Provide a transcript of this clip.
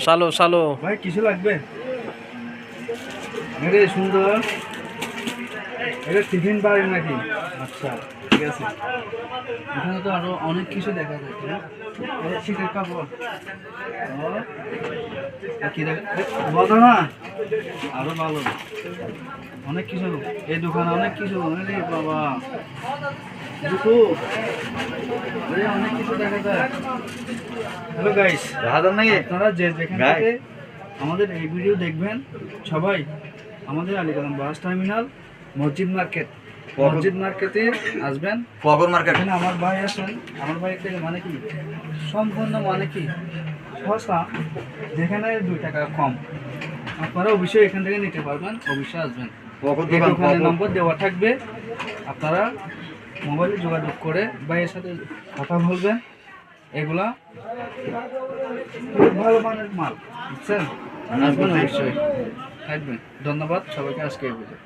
চালো চালো ভাই কিছু লাগবে? আরে সুন্দর, এটা টিফিন বাড়ি নাকি? আচ্ছা ঠিক আছে। এখানে তো আরো অনেক কিছু দেখা যাচ্ছে না? শীতের কাপড় কি বলো না, আরো ভালো অনেক কিছু। এই দোকানে অনেক কিছু। আরে বাবা দুটো অনেক কিছু দেখা যায়। হ্যালো গাইস, আপনারা যে যেখান থেকে আমাদের এই ভিডিও দেখবেন সবাই আমাদের আলীগঞ্জ বাস টার্মিনাল মসজিদ মার্কেটে আসবেন। এখানে আমার ভাই আসেন, আমার ভাই থেকে মানে কি সম্পূর্ণ মানে কি সস্তা, যেখানে 2 টাকা কম। আপনারা অবশ্যই এখান থেকে নিতে পারবেন, অবশ্যই আসবেন। এই দোকানের নম্বর দেওয়া থাকবে, আপনারা মোবাইলে যোগাযোগ করে ভাইয়ের সাথে কথা বলবেন। এগুলা খুব ভালো মানের মাল, বুঝছেন? আসবেন অবশ্যই, থাকবেন। ধন্যবাদ সবাইকে আজকে এই ভিডিও।